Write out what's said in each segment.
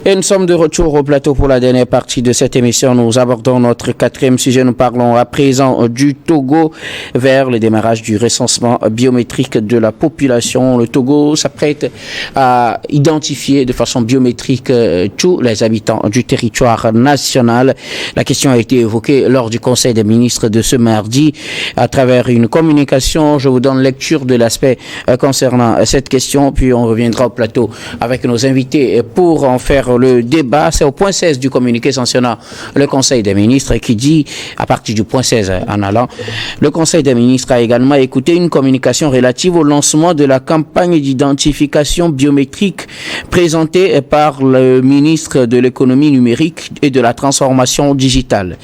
Et nous sommes de retour au plateau pour la dernière partie de cette émission. Nous abordons notre quatrième sujet. Nous parlons à présent du Togo vers le démarrage du recensement biométrique de la population. Le Togo s'apprête à identifier de façon biométrique tous les habitants du territoire national. La question a été évoquée lors du Conseil des ministres de ce mardi à travers une communication. Je vous donne lecture de l'aspect concernant cette question, puis on reviendra au plateau avec nos invités pour en faire le débat. C'est au point 16 du communiqué sanctionnant le Conseil des ministres qui dit, à partir du point 16 en allant, le Conseil des ministres a également écouté une communication relative au lancement de la campagne d'identification biométrique présentée par le ministre de l'économie numérique et de la transformation digitale.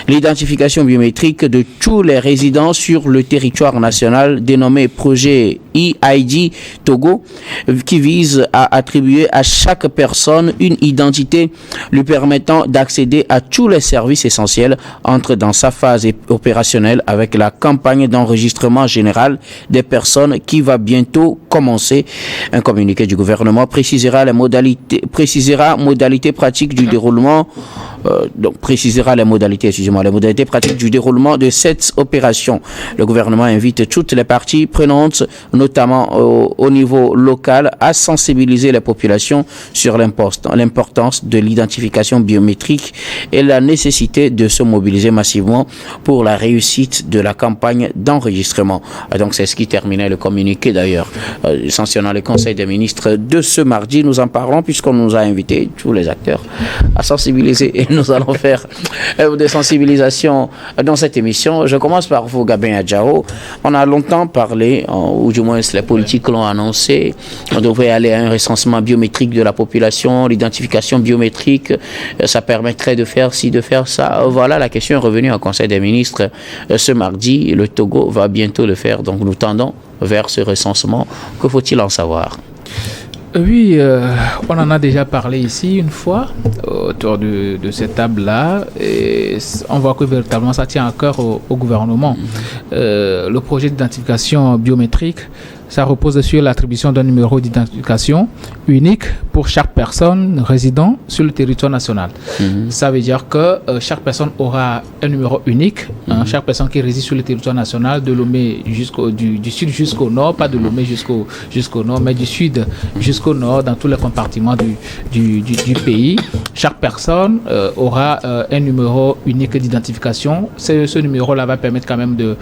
L'identification biométrique de tous les résidents sur le territoire national, dénommé projet EID Togo, qui vise à attribuer à chaque personne une identité lui permettant d'accéder à tous les services essentiels, entre dans sa phase opérationnelle avec la campagne d'enregistrement général des personnes qui va bientôt commencer. Un communiqué du gouvernement précisera modalités pratiques du déroulement les modalités pratiques du déroulement de cette opération. Le gouvernement invite toutes les parties prenantes, notamment au niveau local, à sensibiliser les populations sur l'importance de l'identification biométrique et la nécessité de se mobiliser massivement pour la réussite de la campagne d'enregistrement. Donc c'est ce qui terminait le communiqué d'ailleurs, sanctionnant le Conseil des ministres de ce mardi. Nous en parlons puisqu'on nous a invités, tous les acteurs, à sensibiliser, et nous allons faire des sensibilisations dans cette émission. Je commence par vous, Gabin Adjao. On a longtemps parlé, ou du moins les politiques l'ont annoncé, on devrait aller à un recensement biométrique de la population, l'identification biométrique, ça permettrait de faire ci, de faire ça. Voilà, la question est revenue au Conseil des ministres ce mardi. Le Togo va bientôt le faire, donc nous tendons vers ce recensement. Que faut-il en savoir? Oui, on en a déjà parlé ici une fois autour de cette table-là, et on voit que véritablement ça tient à cœur au gouvernement. Le projet d'identification biométrique, ça repose sur l'attribution d'un numéro d'identification unique pour chaque personne résidant sur le territoire national. Ça veut dire que chaque personne aura un numéro unique. Chaque personne qui réside sur le territoire national, de Lomé du sud jusqu'au nord, pas de Lomé jusqu'au nord, mais du sud jusqu'au nord, dans tous les compartiments du pays. Chaque personne aura un numéro unique d'identification. Ce numéro-là va permettre quand même de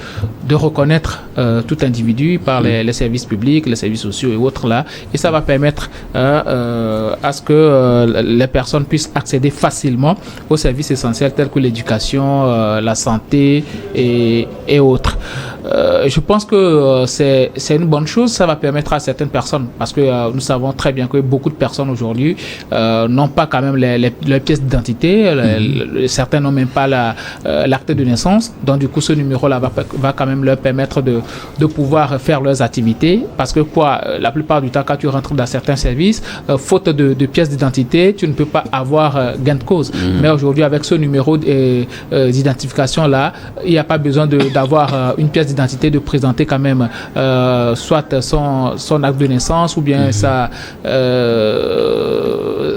reconnaître tout individu par les services publics, les services sociaux et autres là, et ça va permettre à ce que les personnes puissent accéder facilement aux services essentiels tels que l'éducation, la santé et autres. Je pense que c'est une bonne chose. Ça va permettre à certaines personnes, parce que nous savons très bien que beaucoup de personnes aujourd'hui n'ont pas quand même les pièces d'identité, certains n'ont même pas l'acte de naissance, donc du coup ce numéro-là va quand même leur permettre de pouvoir faire leurs activités, parce que la plupart du temps quand tu rentres dans certains services, faute de pièces d'identité, tu ne peux pas avoir gain de cause. Mais aujourd'hui avec ce numéro d'identification-là, il n'y a pas besoin d'avoir une pièce d'identité, de présenter quand même soit son acte de naissance ou bien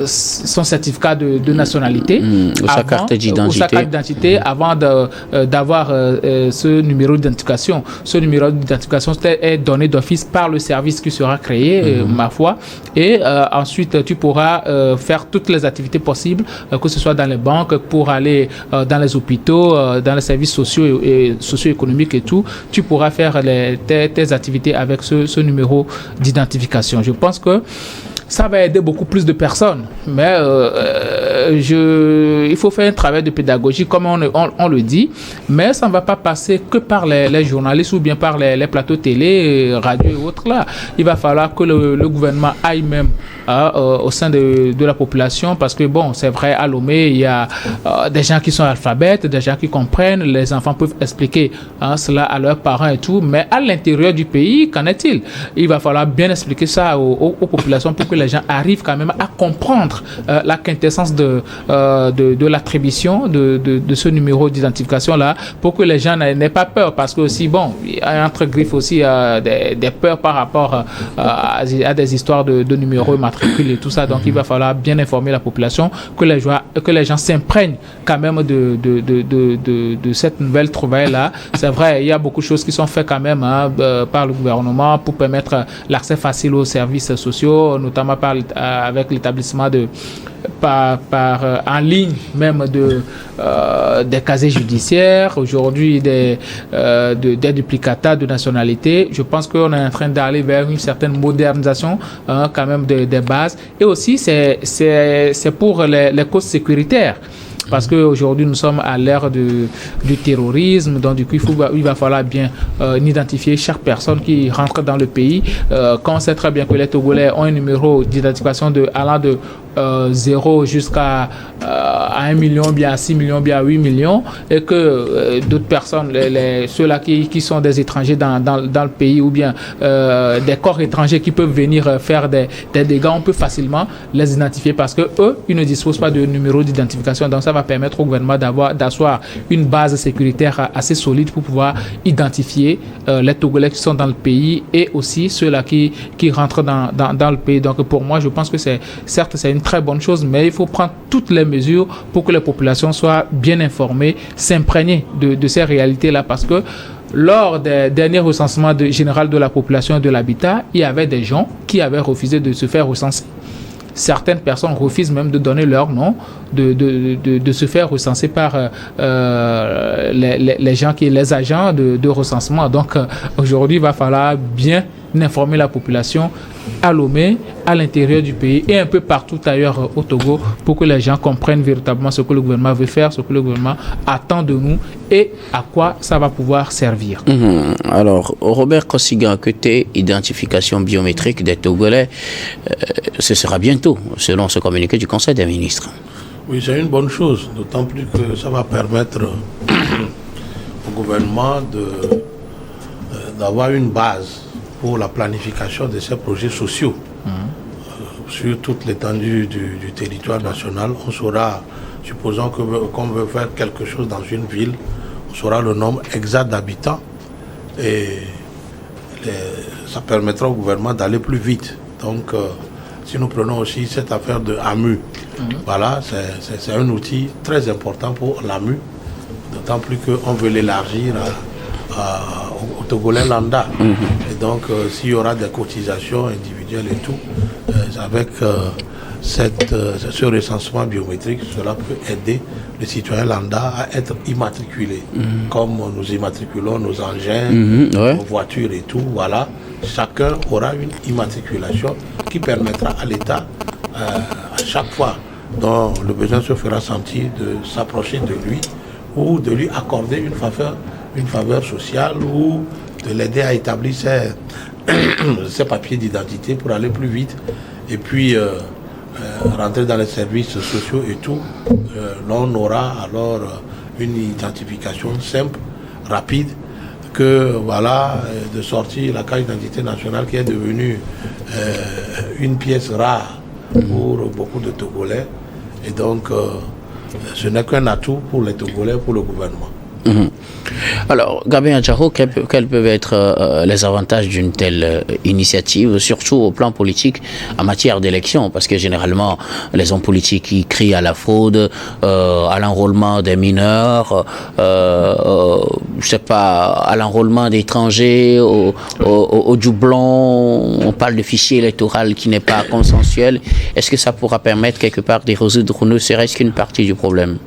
son certificat de nationalité ou sa carte d'identité avant d'avoir ce numéro d'identification. Ce numéro d'identification est donné d'office par le service qui sera créé, ma foi, et ensuite tu pourras faire toutes les activités possibles, que ce soit dans les banques, pour aller dans les hôpitaux, dans les services sociaux et socio-économiques et tout. Tu pourras faire tes activités avec ce numéro d'identification. Je pense que ça va aider beaucoup plus de personnes, mais il faut faire un travail de pédagogie comme on le dit, mais ça ne va pas passer que par les journalistes ou bien par les plateaux télé, radio et autres là. Il va falloir que le gouvernement aille même au sein de la population, parce que bon, c'est vrai, à Lomé, il y a des gens qui sont alphabètes, des gens qui comprennent, les enfants peuvent expliquer cela à leurs parents et tout, mais à l'intérieur du pays, qu'en est-il? Il va falloir bien expliquer ça aux populations pour que que les gens arrivent quand même à comprendre la quintessence de l'attribution de ce numéro d'identification-là, pour que les gens n'aient pas peur, parce que aussi, bon, il y a entre griffes aussi des peurs par rapport à des histoires de numéros, matricules et tout ça. Donc il va falloir bien informer la population, que les gens s'imprègnent quand même de cette nouvelle trouvaille-là. C'est vrai, il y a beaucoup de choses qui sont faites quand même par le gouvernement pour permettre l'accès facile aux services sociaux, notamment avec l'établissement en ligne même des casiers judiciaires, aujourd'hui des duplicata de nationalité. Je pense qu'on est en train d'aller vers une certaine modernisation quand même des bases. Et aussi, c'est pour les causes sécuritaires. Parce qu'aujourd'hui, nous sommes à l'ère du terrorisme, donc du coup, il va falloir bien identifier chaque personne qui rentre dans le pays. Quand on sait très bien que les Togolais ont un numéro d'identification allant de 0 jusqu'à 1 million, bien à 6 millions, bien à 8 millions, et que d'autres personnes, ceux-là qui sont des étrangers dans le pays, ou bien des corps étrangers qui peuvent venir faire des dégâts, on peut facilement les identifier, parce que eux, ils ne disposent pas de numéro d'identification. Donc ça va permettre au gouvernement d'asseoir une base sécuritaire assez solide pour pouvoir identifier les Togolais qui sont dans le pays, et aussi ceux-là qui rentrent dans le pays. Donc pour moi, je pense que certes c'est une très bonne chose, mais il faut prendre toutes les mesures pour que les populations soient bien informées, s'imprégner de ces réalités-là, parce que lors des derniers recensements général de la population et de l'habitat, il y avait des gens qui avaient refusé de se faire recenser. Certaines personnes refusent même de donner leur nom, de se faire recenser par les agents de recensement. Donc aujourd'hui, il va falloir bien informer la population à Lomé, à l'intérieur du pays et un peu partout ailleurs au Togo, pour que les gens comprennent véritablement ce que le gouvernement veut faire, ce que le gouvernement attend de nous et à quoi ça va pouvoir servir. Alors, Robert Kosiga, côté identification biométrique des Togolais, ce sera bientôt, selon ce communiqué du Conseil des ministres. Oui, c'est une bonne chose, d'autant plus que ça va permettre au gouvernement d'avoir une base pour la planification de ces projets sociaux sur toute l'étendue du territoire national. On saura, supposons qu'on veut faire quelque chose dans une ville, on saura le nombre exact d'habitants et ça permettra au gouvernement d'aller plus vite. Donc, si nous prenons aussi cette affaire de AMU, voilà, c'est un outil très important pour l'AMU, d'autant plus qu'on veut l'élargir au Togolais lambda. Et donc, s'il y aura des cotisations individuelles et tout, avec ce recensement biométrique, cela peut aider le citoyen lambda à être immatriculé. Comme nous immatriculons nos engins, nos voitures et tout, voilà. Chacun aura une immatriculation qui permettra à l'État, à chaque fois dont le besoin se fera sentir, de s'approcher de lui ou de lui accorder une faveur sociale ou de l'aider à établir ses papiers d'identité pour aller plus vite et puis rentrer dans les services sociaux et tout. L'on aura alors une identification simple, rapide, que voilà, de sortir la carte d'identité nationale qui est devenue une pièce rare pour beaucoup de Togolais. Et donc, ce n'est qu'un atout pour les Togolais, pour le gouvernement. Alors, Gabin Adjaro, quels peuvent être les avantages d'une telle initiative, surtout au plan politique en matière d'élection? Parce que généralement, les hommes politiques ils crient à la fraude, à l'enrôlement des mineurs, je sais pas, à l'enrôlement d'étrangers, au doublon. On parle de fichier électoral qui n'est pas consensuel. Est-ce que ça pourra permettre quelque part de résoudre ne serait-ce qu'une partie du problème?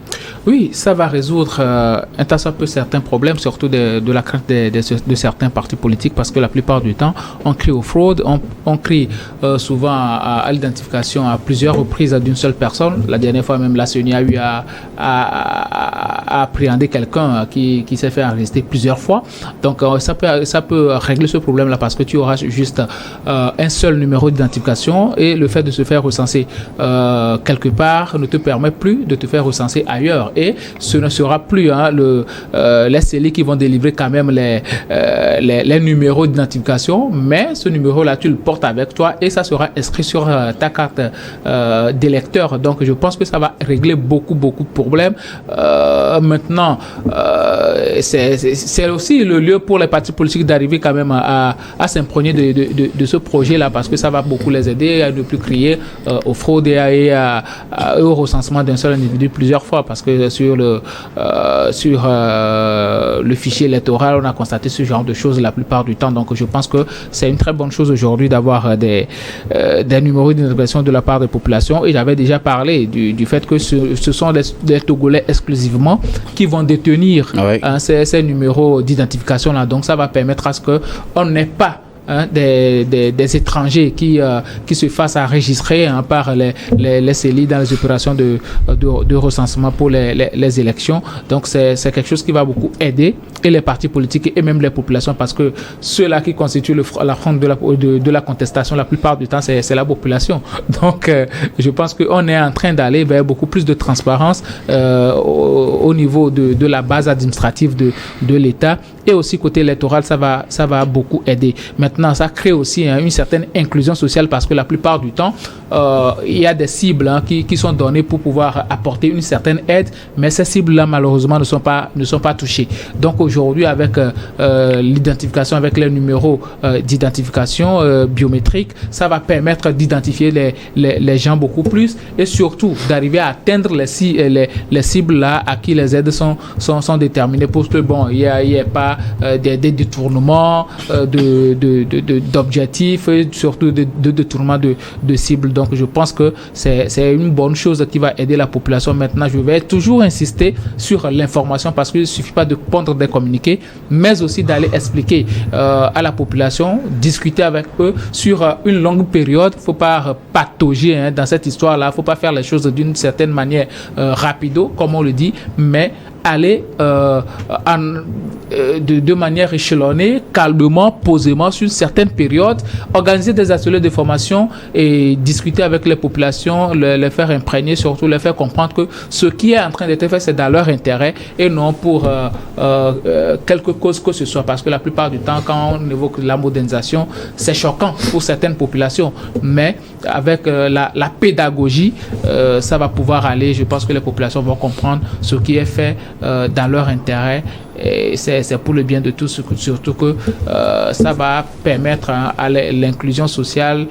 Oui, ça va résoudre un tas peu certains problèmes, surtout de la crainte de certains partis politiques, parce que la plupart du temps, on crie aux fraudes, on crie souvent à l'identification à plusieurs reprises d'une seule personne. La dernière fois même, la CENI a eu à appréhender quelqu'un qui s'est fait arrêter plusieurs fois. Donc ça peut régler ce problème-là, parce que tu auras juste un seul numéro d'identification, et le fait de se faire recenser quelque part ne te permet plus de te faire recenser ailleurs. électeurs. Et ce ne sera plus les CELI qui vont délivrer quand même les numéros d'identification, mais ce numéro-là, tu le portes avec toi et ça sera inscrit sur ta carte d'électeur. Donc, je pense que ça va régler beaucoup de problèmes. Maintenant, c'est aussi le lieu pour les partis politiques d'arriver quand même à s'imprégner de ce projet-là, parce que ça va beaucoup les aider à ne plus crier aux fraudes et au recensement d'un seul individu plusieurs fois, parce que sur le fichier électoral, on a constaté ce genre de choses la plupart du temps. Donc, je pense que c'est une très bonne chose aujourd'hui d'avoir des numéros d'identification de la part des populations. Et j'avais déjà parlé du fait que ce sont les Togolais exclusivement qui vont détenir ces numéros d'identification-là. Donc, ça va permettre à ce qu'on n'ait pas des étrangers qui se fassent enregistrer par les CELI dans les opérations de recensement pour les élections. Donc, c'est quelque chose qui va beaucoup aider et les partis politiques et même les populations, parce que ceux-là qui constituent la fronde de la contestation, la plupart du temps, c'est la population. Donc, je pense qu'on est en train d'aller vers beaucoup plus de transparence au niveau de la base administrative de l'État, et aussi côté électoral, ça va beaucoup aider. Maintenant, ça crée aussi une certaine inclusion sociale, parce que la plupart du temps, il y a des cibles qui sont données pour pouvoir apporter une certaine aide, mais ces cibles-là, malheureusement, ne sont pas touchées. Donc, aujourd'hui, avec l'identification, avec les numéros d'identification biométrique, ça va permettre d'identifier les gens beaucoup plus, et surtout d'arriver à atteindre les cibles-là à qui les aides sont déterminées, pour que, bon, il n'y ait pas des détournements d'objectifs, et surtout de détournements de cibles. Donc, je pense que c'est une bonne chose qui va aider la population. Maintenant, je vais toujours insister sur l'information, parce qu'il ne suffit pas de pondre des communiqués, mais aussi d'aller expliquer à la population, discuter avec eux sur une longue période. Il ne faut pas patauger dans cette histoire-là. Il ne faut pas faire les choses d'une certaine manière rapido, comme on le dit, mais aller de manière échelonnée, calmement, posément, sur une certaine période, organiser des ateliers de formation et discuter avec les populations, les faire imprégner, surtout les faire comprendre que ce qui est en train d'être fait, c'est dans leur intérêt et non pour quelque cause que ce soit. Parce que la plupart du temps, quand on évoque la modernisation, c'est choquant pour certaines populations, mais avec la pédagogie, ça va pouvoir aller. Je pense que les populations vont comprendre ce qui est fait dans leur intérêt, et c'est pour le bien de tous, surtout que ça va permettre à l'inclusion sociale,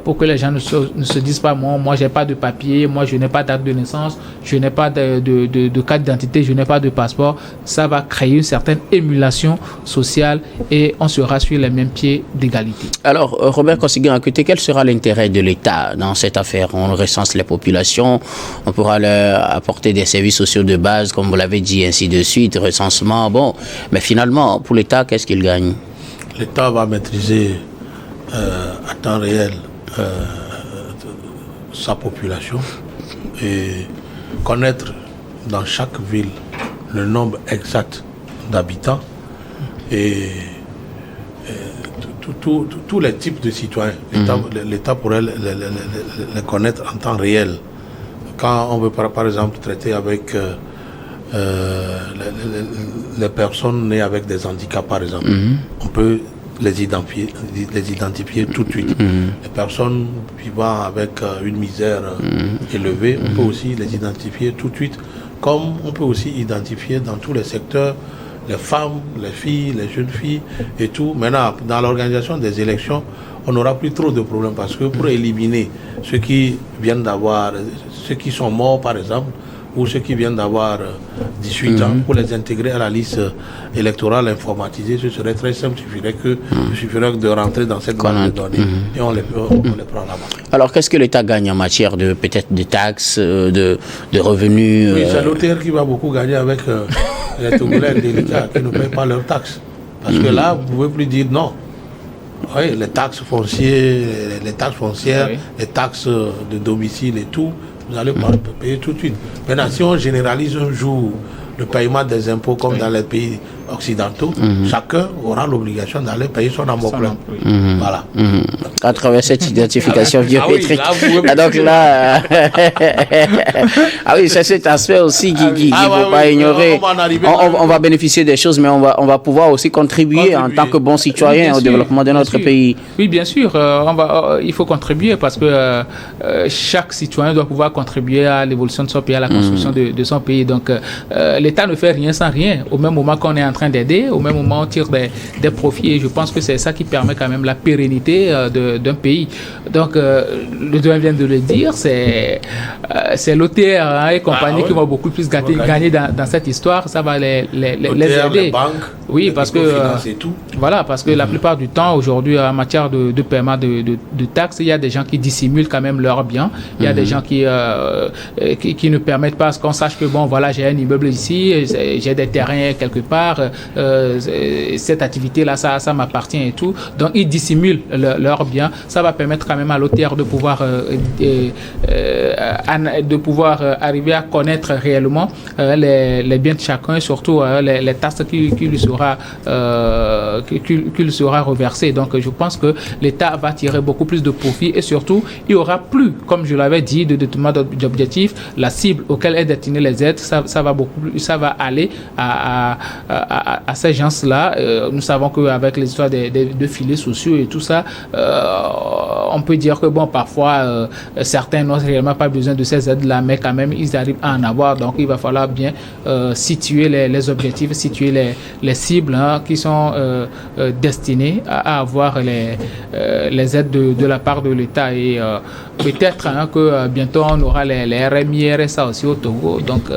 pour que les gens ne se disent pas moi j'ai pas de papier, moi je n'ai pas de date de naissance, je n'ai pas de carte d'identité, je n'ai pas de passeport. Ça va créer une certaine émulation sociale et on sera sur les mêmes pieds d'égalité. Alors, Robert Kossigui-Anqueté, quel sera l'intérêt de l'État dans cette affaire? On recense les populations, on pourra leur apporter des services sociaux de base, comme vous l'avez dit, ainsi de suite, recensement. Bon, mais finalement, pour l'État, qu'est-ce qu'il gagne? L'État va maîtriser à temps réel sa population et connaître dans chaque ville le nombre exact d'habitants et tous les types de citoyens. L'État pourrait les connaître en temps réel. Quand on veut par exemple traiter avec les personnes nées avec des handicaps, par exemple, on peut les identifier tout de suite. Les personnes vivant avec une misère élevée, on peut aussi les identifier tout de suite, comme on peut aussi identifier dans tous les secteurs les femmes, les filles, les jeunes filles et tout. Maintenant, dans l'organisation des élections, on n'aura plus trop de problèmes, parce que pour éliminer ceux qui viennent d'avoir, ceux qui sont morts par exemple, ou ceux qui viennent d'avoir 18 ans, pour les intégrer à la liste électorale informatisée, ce serait très simple. Il suffirait de rentrer dans cette base de données et on les prend là-bas. Alors, qu'est-ce que l'État gagne en matière de peut-être de taxes, de revenus? Oui, c'est l'auteur qui va beaucoup gagner avec les Togolais de l'État qui ne payent pas leurs taxes. Parce que là, vous ne pouvez plus dire non. Oui, les taxes foncières, les taxes de domicile et tout, vous allez payer tout de suite. Maintenant, si on généralise un jour le paiement des impôts comme dans les pays occidentaux, chacun aura l'obligation d'aller payer son amortissement. Voilà. À travers cette identification biométrique. Donc là, oui, c'est cet aspect aussi qu'il ne faut pas ignorer. On va bénéficier des choses, mais on va pouvoir aussi contribuer en tant que bon citoyen au développement de notre pays. Oui, bien sûr, il faut contribuer parce que chaque citoyen doit pouvoir contribuer à l'évolution de son pays, à la construction de son pays. Donc, l'État ne fait rien sans rien. Au même moment qu'on est en train d'aider, au même moment on tire des profits. Et je pense que c'est ça qui permet quand même la pérennité d'un pays. Donc, le doyen vient de le dire, c'est l'OTR et compagnie qui vont beaucoup plus gagner dans cette histoire. Ça va les aider. Les banques, oui, parce que voilà, parce que la plupart du temps aujourd'hui en matière de paiement de taxes, il y a des gens qui dissimulent quand même leurs biens. Il y a des gens qui ne permettent pas qu'on sache que bon voilà, j'ai un immeuble ici, j'ai des terrains quelque part, cette activité là ça m'appartient et tout. Donc ils dissimulent leurs biens. Ça va permettre quand même à l'OTR de pouvoir arriver à connaître réellement les biens de chacun et surtout les taxes qui lui sera reversées. Donc je pense que l'État va tirer beaucoup plus de profit et surtout il y aura plus, comme je l'avais dit, de détournement d'objectifs. La cible auquel est destinée les aides, ça va aller à ces gens-là. Nous savons qu'avec les histoires de filets sociaux et tout ça, on peut dire que bon, parfois certains n'ont réellement pas besoin de ces aides-là, mais quand même ils arrivent à en avoir. Donc il va falloir bien situer les objectifs, situer les cibles qui sont destinées à avoir les aides de la part de l'État. Et peut-être que bientôt on aura les RMI, RSA aussi au Togo. Donc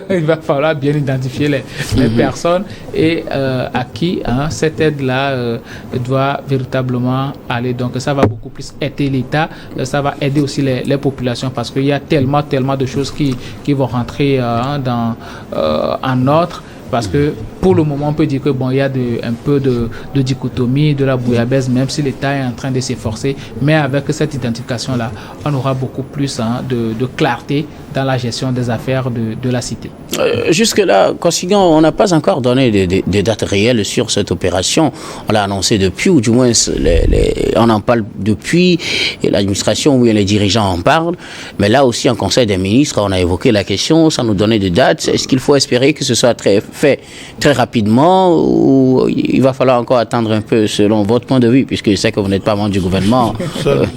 il va falloir bien identifier les personnes et à qui cette aide-là doit véritablement aller. Donc ça va beaucoup plus aider l'État, ça va aider aussi les populations parce qu'il y a tellement de choses qui vont rentrer en ordre. Parce que pour le moment, on peut dire que bon, il y a un peu de dichotomie, de la bouillabaisse, même si l'État est en train de s'efforcer. Mais avec cette identification-là, on aura beaucoup plus de clarté dans la gestion des affaires de la cité. Jusque-là, Koscielny, on n'a pas encore donné des dates réelles sur cette opération. On l'a annoncé depuis, ou du moins on en parle depuis, et l'administration ou les dirigeants en parlent. Mais là aussi, en Conseil des ministres, on a évoqué la question sans nous donner de date. Est-ce qu'il faut espérer que ce soit fait très rapidement ou il va falloir encore attendre un peu selon votre point de vue, puisque je sais que vous n'êtes pas membre du gouvernement? Seul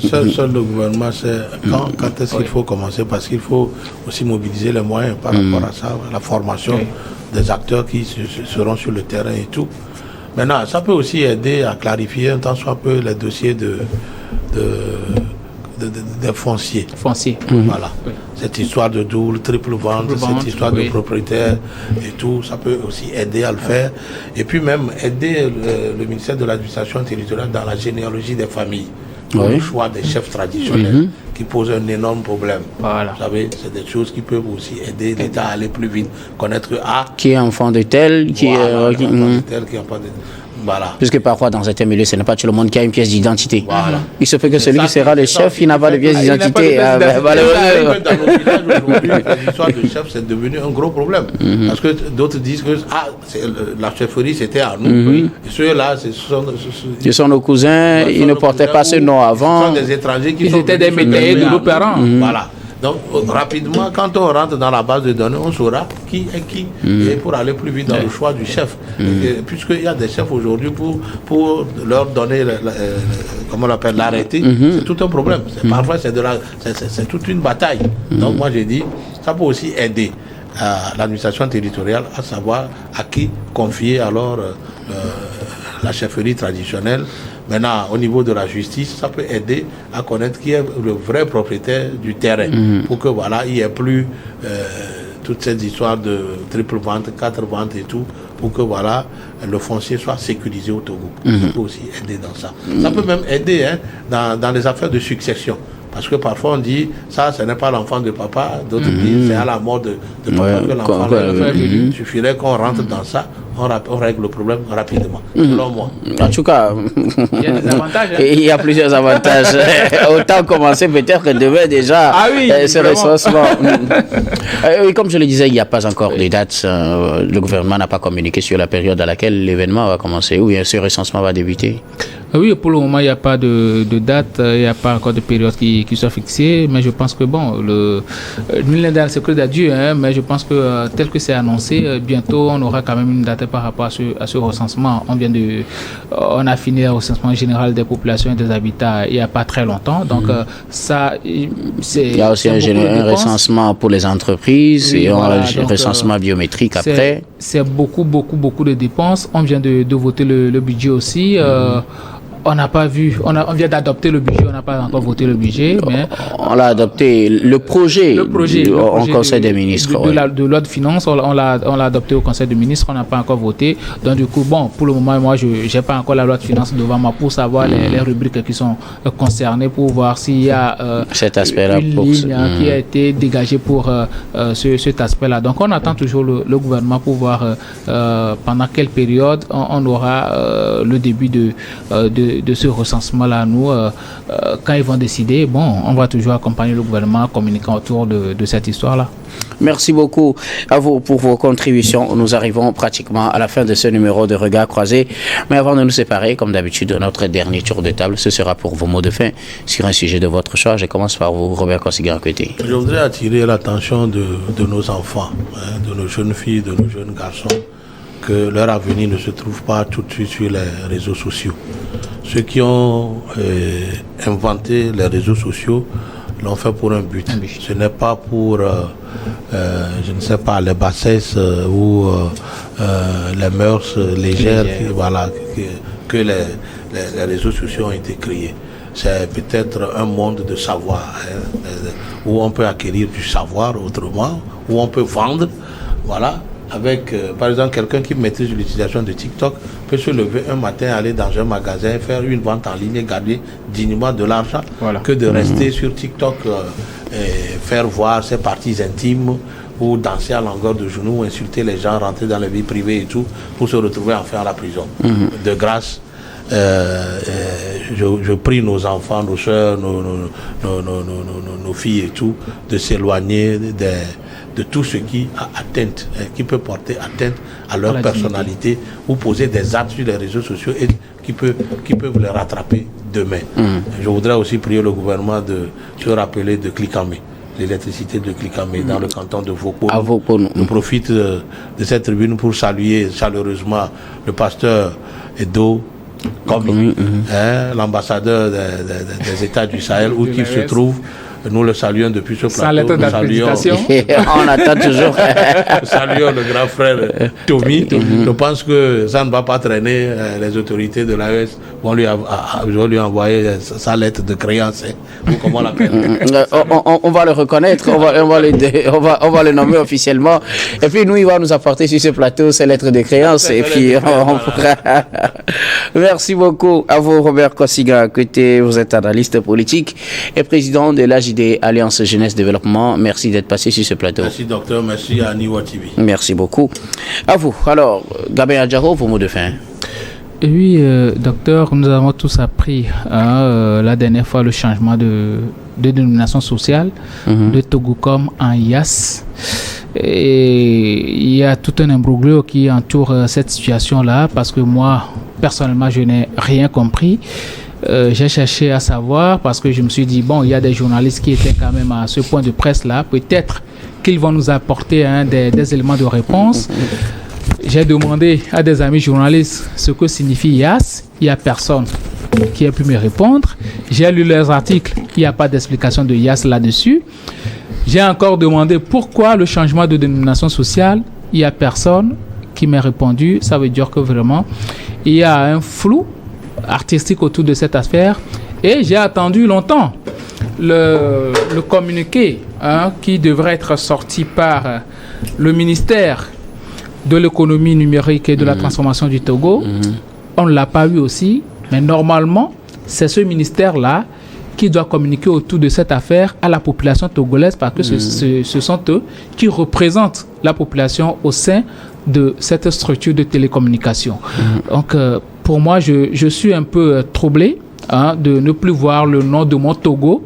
le gouvernement, c'est quand est-ce qu'il faut commencer, parce qu'il faut aussi mobiliser les moyens par rapport à ça, la formation des acteurs qui seront sur le terrain et tout. Maintenant, ça peut aussi aider à clarifier un tant soit peu les dossiers des fonciers. Voilà. Oui. Cette histoire de double, triple vente, cette histoire de propriétaire et tout, ça peut aussi aider à le faire. Et puis même aider le ministère de l'administration territoriale dans la généalogie des familles. Le choix des chefs traditionnels qui posent un énorme problème. Voilà. Vous savez, c'est des choses qui peuvent aussi aider l'État à aller plus vite, connaître qui est enfant de tel, qui est enfant de tel, qui est enfant de... Voilà. Puisque parfois dans certains milieux, ce n'est pas tout le monde qui a une pièce d'identité. Voilà. Il se peut que celui qui sera le chef, il n'a pas de pièce d'identité. Dans nos villages aujourd'hui, l'histoire de chef, c'est devenu un gros problème. Parce que d'autres disent que la chefferie, c'était à nous. Et ceux-là, ce sont nos cousins, ils ne portaient pas ce nom avant. Ce sont des étrangers qui ils étaient des métayers de nos parents. Voilà. Donc, rapidement, quand on rentre dans la base de données, on saura qui est qui, et pour aller plus vite dans le choix du chef. Puisqu'il y a des chefs aujourd'hui, pour leur donner, comment on l'appelle, l'arrêté, c'est tout un problème. Parfois, c'est toute une bataille. Donc, moi, j'ai dit, ça peut aussi aider l'administration territoriale à savoir à qui confier alors la chefferie traditionnelle. Maintenant, au niveau de la justice, ça peut aider à connaître qui est le vrai propriétaire du terrain, pour que voilà, il n'y ait plus toutes ces histoires de triple vente, 4 ventes et tout, pour que voilà, le foncier soit sécurisé au Togo. Ça peut aussi aider dans ça. Ça peut même aider dans les affaires de succession. Parce que parfois on dit, ça, ce n'est pas l'enfant de papa, d'autres disent, c'est à la mort de papa que l'enfant est venu. Il suffirait qu'on rentre dans ça, on règle le problème rapidement, selon moi. En tout cas, Il y a des avantages. il y a plusieurs avantages. Autant commencer peut-être que demain déjà ce recensement. Oui, comme je le disais, il n'y a pas encore de date. Le gouvernement n'a pas communiqué sur la période à laquelle l'événement va commencer ou bien ce recensement va débuter. Oui, pour le moment, il n'y a pas de date, il n'y a pas encore de période qui soit fixée, mais je pense que bon, nul n'est dans le secret d'adieu, mais je pense que tel que c'est annoncé, bientôt on aura quand même une date par rapport à ce recensement. On a fini le recensement général des populations et des habitats il n'y a pas très longtemps, donc ça, c'est... Il y a aussi un recensement pour les entreprises et un recensement biométrique après. C'est beaucoup de dépenses. On vient de voter le budget aussi. On n'a pas vu, on vient d'adopter le budget, on n'a pas encore voté le budget, mais... On l'a adopté, le projet en Conseil des ministres. De loi de finances, on l'a adopté au Conseil des ministres, on n'a pas encore voté. Donc du coup, bon, pour le moment, moi, je n'ai pas encore la loi de finances devant moi pour savoir les rubriques qui sont concernées, pour voir s'il y a cet aspect-là une ligne qui a été dégagée pour cet aspect-là. Donc on attend toujours le gouvernement pour voir pendant quelle période on aura le début de ce recensement-là. Nous, quand ils vont décider, bon, on va toujours accompagner le gouvernement communiquant autour de cette histoire-là. Merci beaucoup à vous pour vos contributions. Nous arrivons pratiquement à la fin de ce numéro de Regard Croisé. Mais avant de nous séparer, comme d'habitude, notre dernier tour de table, ce sera pour vos mots de fin sur un sujet de votre choix. Je commence par vous, Robert Kossiga-Akwete. Je voudrais attirer l'attention de nos enfants, de nos jeunes filles, de nos jeunes garçons, que leur avenir ne se trouve pas tout de suite sur les réseaux sociaux. Ceux qui ont inventé les réseaux sociaux l'ont fait pour un but. Ce n'est pas pour, je ne sais pas, les bassesses ou les mœurs légères que les réseaux sociaux ont été créés. C'est peut-être un monde de savoir, où on peut acquérir du savoir autrement, où on peut vendre, voilà. Avec, par exemple, quelqu'un qui maîtrise l'utilisation de TikTok peut se lever un matin, aller dans un magasin, faire une vente en ligne et gagner dignement de l'argent, que de rester sur TikTok et faire voir ses parties intimes ou danser à longueur de genoux, insulter les gens, rentrer dans la vie privée et tout, pour se retrouver enfin à la prison. De grâce, je prie nos enfants, nos soeurs, nos filles et tout, de s'éloigner de tout ce qui a atteinte, qui peut porter atteinte à leur personnalité ou poser des actes sur les réseaux sociaux et qui peuvent les rattraper demain. Je voudrais aussi prier le gouvernement de se rappeler de Clikamé, l'électricité de Clikamé dans le canton de Vaucono. Je profite de cette tribune pour saluer chaleureusement le pasteur Edo Komi, l'ambassadeur des États du Sahel, où il se trouve. Nous le saluons depuis ce plateau. Sans lettre d'accréditation. On attend toujours. Nous saluons le grand frère Tommy. Je pense que ça ne va pas traîner. Les autorités de l'AES vont lui envoyer sa lettre de créance. Ou comment on l'appelle. On va le reconnaître. On va le nommer officiellement. Et puis nous, il va nous apporter sur ce plateau ses lettres de créance. Et puis on pourra. Merci beaucoup à vous, Robert Kossiga-Akwete. Vous êtes analyste politique et président de l'AJD Alliance Jeunesse Développement. Merci d'être passé sur ce plateau. Merci docteur, merci à Niwa TV. Merci beaucoup. À vous. Alors, Gabin Adjaro, vos mots de fin. Oui, docteur, nous avons tous appris la dernière fois le changement de dénomination sociale de Togocom en IAS. Et il y a tout un imbroglio qui entoure cette situation-là parce que moi, personnellement, je n'ai rien compris. J'ai cherché à savoir parce que je me suis dit, bon, il y a des journalistes qui étaient quand même à ce point de presse-là. Peut-être qu'ils vont nous apporter des éléments de réponse. J'ai demandé à des amis journalistes ce que signifie IAS. Il n'y a personne qui a pu me répondre. J'ai lu leurs articles. Il n'y a pas d'explication de IAS là-dessus. J'ai encore demandé pourquoi le changement de dénomination sociale. Il n'y a personne qui m'a répondu. Ça veut dire que vraiment, il y a un flou artistique autour de cette affaire. Et j'ai attendu longtemps le communiqué qui devrait être sorti par le ministère de l'économie numérique et de la transformation du Togo. On ne l'a pas eu aussi, mais normalement, c'est ce ministère-là qui doit communiquer autour de cette affaire à la population togolaise parce que ce sont eux qui représentent la population au sein de cette structure de télécommunication. Donc, pour moi, je suis un peu troublé de ne plus voir le nom de mon Togo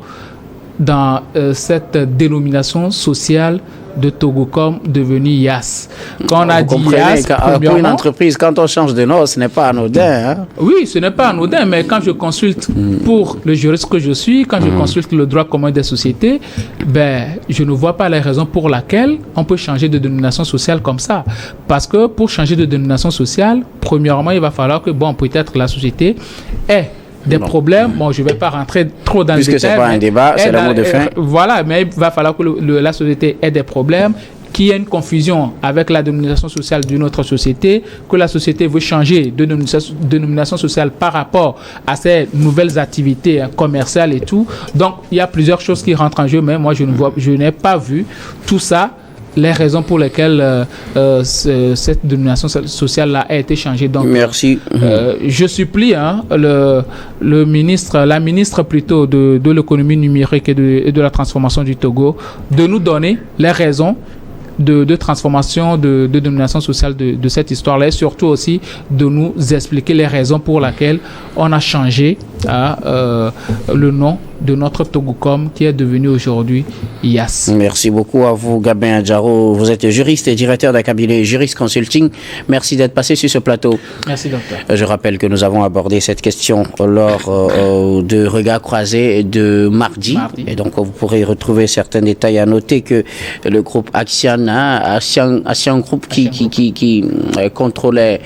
dans cette dénomination sociale de Togocom devenu YAS. Quand on a dit YAS, pour une entreprise, quand on change de nom, ce n'est pas anodin. Hein? Oui, ce n'est pas anodin, mais quand je consulte pour le juriste que je suis, quand je consulte le droit commun des sociétés, je ne vois pas les raisons pour lesquelles on peut changer de dénomination sociale comme ça. Parce que pour changer de dénomination sociale, premièrement, il va falloir que, peut-être la société ait des problèmes. Bon, je ne vais pas rentrer trop dans le détail. Puisque ce n'est pas un débat, c'est le mot de fin. Voilà, mais il va falloir que la société ait des problèmes, qu'il y ait une confusion avec la dénomination sociale d'une autre société, que la société veut changer de dénomination sociale par rapport à ses nouvelles activités commerciales et tout. Donc, il y a plusieurs choses qui rentrent en jeu, mais moi, je n'ai pas vu tout ça. Les raisons pour lesquelles cette dénomination sociale-là a été changée. Donc, merci. Je supplie la ministre plutôt de l'économie numérique et de la transformation du Togo de nous donner les raisons de transformation de dénomination sociale de cette histoire-là et surtout aussi de nous expliquer les raisons pour lesquelles on a changé le nom de notre Togocom qui est devenu aujourd'hui YAS. Merci beaucoup à vous, Gabin Adjaro. Vous êtes juriste et directeur d'un cabinet Jurist Consulting. Merci d'être passé sur ce plateau. Merci, docteur. Je rappelle que nous avons abordé cette question lors de Regards croisés de mardi. Et donc, vous pourrez retrouver certains détails. À noter que le groupe Axian Group qui contrôlait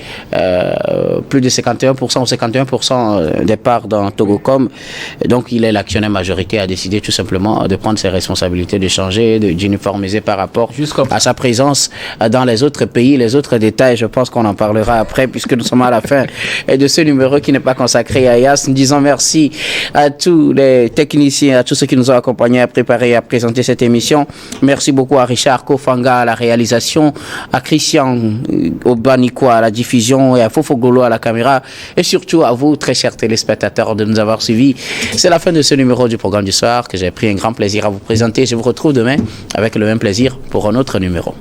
plus de 51% ou 51% des parts dans Togocom. Donc, il est l'actionnaire majorité, a décidé tout simplement de prendre ses responsabilités, de changer, d'uniformiser par rapport à sa présence dans les autres pays. Les autres détails, je pense qu'on en parlera après, puisque nous sommes à la fin de ce numéro qui n'est pas consacré à YAS. Nous disons merci à tous les techniciens, à tous ceux qui nous ont accompagnés à préparer et à présenter cette émission. Merci beaucoup à Richard Kofanga à la réalisation, à Christian Obanikwa à la diffusion et à Fofogolo à la caméra, et surtout à vous, très chers téléspectateurs, de nous avoir suivis. C'est la fin de ce numéro du programme du soir que j'ai pris un grand plaisir à vous présenter. Je vous retrouve demain avec le même plaisir pour un autre numéro.